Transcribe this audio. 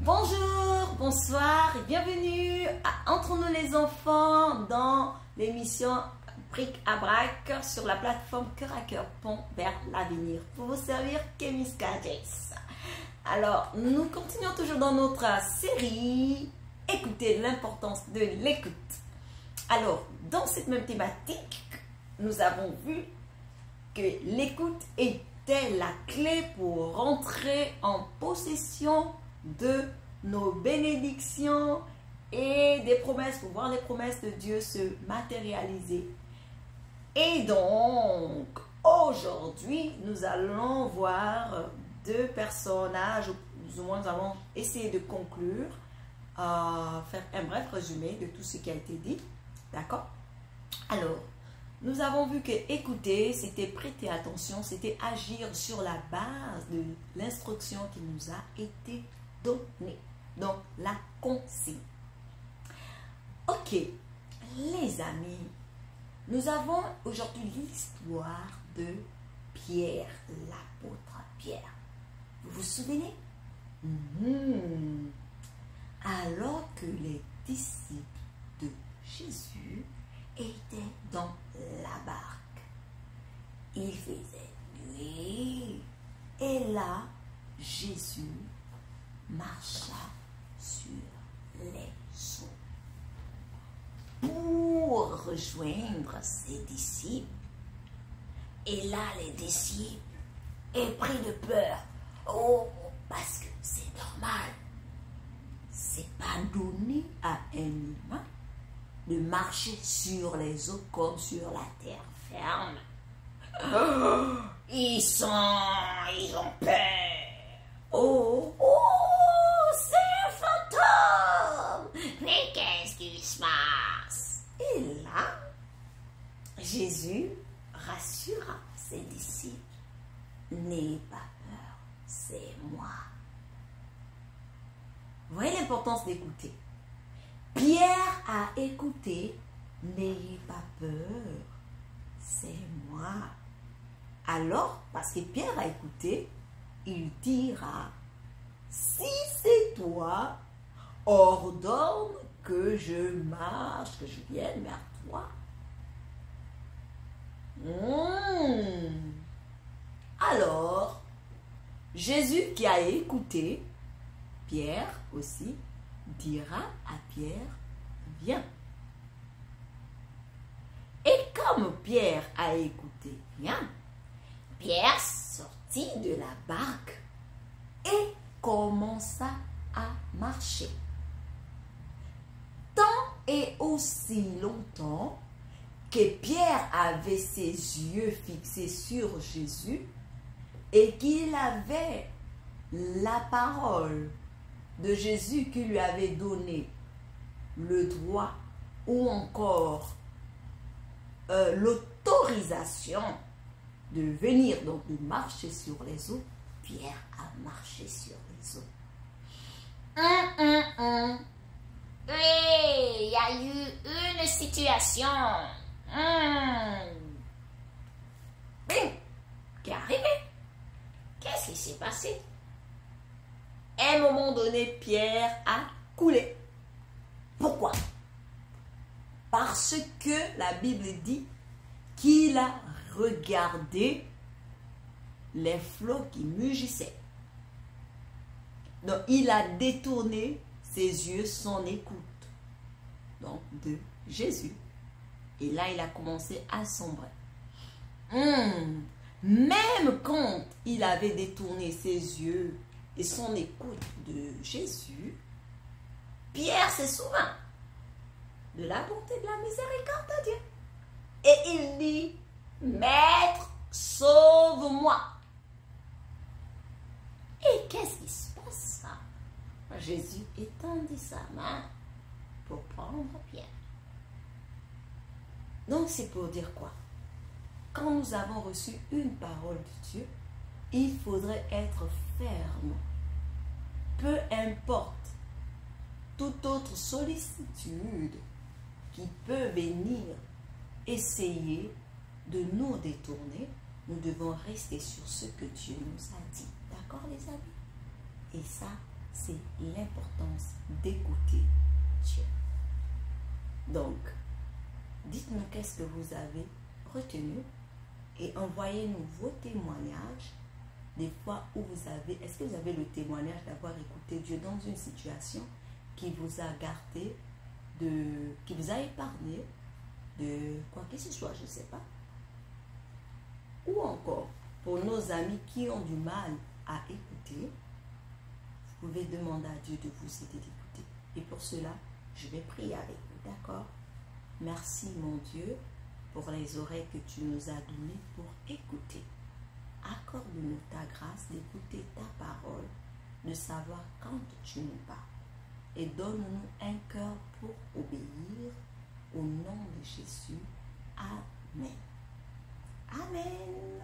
Bonjour, bonsoir et bienvenue à Entre nous les enfants dans l'émission Bric à Brac sur la plateforme Cœur à Cœur, Pont vers l'avenir. Pour vous servir, Kemiska Jace. Alors, nous continuons toujours dans notre série Écoutez l'importance de l'écoute. Alors, dans cette même thématique, nous avons vu que l'écoute était la clé pour rentrer en possession de nos bénédictions et des promesses, pour voir les promesses de Dieu se matérialiser. Et donc, aujourd'hui, nous allons voir deux personnages, ou plus ou moins nous allons essayer de conclure, faire un bref résumé de tout ce qui a été dit. D'accord? Alors, nous avons vu que écouter, c'était prêter attention, c'était agir sur la base de l'instruction qui nous a été donnée. Donc, la consigne. Ok, les amis, nous avons aujourd'hui l'histoire de Pierre, l'apôtre Pierre. Vous vous souvenez? Alors que les disciples de Jésus étaient dans la barque, il faisait nuit et là, Jésus marcha sur les eaux pour rejoindre ses disciples. Et là, les disciples est pris de peur. Oh, parce que c'est normal. C'est pas donné à un humain de marcher sur les eaux comme sur la terre ferme. Oh, ils ont peur. Oh, c'est un fantôme. Mais qu'est-ce qui se passe? Et là, Jésus rassura ses disciples. N'ayez pas peur, c'est moi. Vous voyez l'importance d'écouter. Pierre a écouté, n'ayez pas peur, c'est moi. Alors, parce que Pierre a écouté, il dira, si c'est toi, ordonne que je marche, que je vienne vers toi. Alors, Jésus qui a écouté, Pierre aussi, dira à Pierre, viens. Et comme Pierre a écouté, viens, Pierre sortit de la barque et commença à marcher. Tant et aussi longtemps que Pierre avait ses yeux fixés sur Jésus et qu'il avait la parole de Jésus qui lui avait donné le droit ou encore l'autorisation de venir, donc de marcher sur les eaux, Pierre a marché sur les eaux. Oui, il y a eu une situation qui est arrivée. Qu'est-ce qui s'est passé? À un moment donné, Pierre a coulé. Pourquoi? Parce que la Bible dit qu'il a regardé les flots qui mugissaient. Donc, il a détourné ses yeux, son écoute, donc de Jésus. Et là, il a commencé à sombrer. Même quand il avait détourné ses yeux et son écoute de Jésus, Pierre se souvint de la bonté, de la miséricorde de Dieu. Et il dit, Maître, sauve-moi. Et qu'est-ce qui se passe? Jésus étendit sa main pour prendre Pierre. Donc c'est pour dire quoi? Quand nous avons reçu une parole de Dieu, il faudrait être ferme. Peu importe toute autre sollicitude qui peut venir essayer de nous détourner, nous devons rester sur ce que Dieu nous a dit. D'accord, les amis? Et ça, c'est l'importance d'écouter Dieu. Donc, dites-nous qu'est-ce que vous avez retenu et envoyez-nous vos témoignages. Des fois où vous avez, est-ce que vous avez le témoignage d'avoir écouté Dieu dans une situation qui vous a gardé, qui vous a épargné de quoi que ce soit, je ne sais pas. Ou encore, pour nos amis qui ont du mal à écouter, vous pouvez demander à Dieu de vous aider d'écouter. Et pour cela, je vais prier avec vous, d'accord? Merci mon Dieu pour les oreilles que tu nous as données pour écouter. Accorde-nous ta grâce d'écouter ta parole, de savoir quand tu nous parles. Et donne-nous un cœur pour obéir au nom de Jésus. Amen. Amen.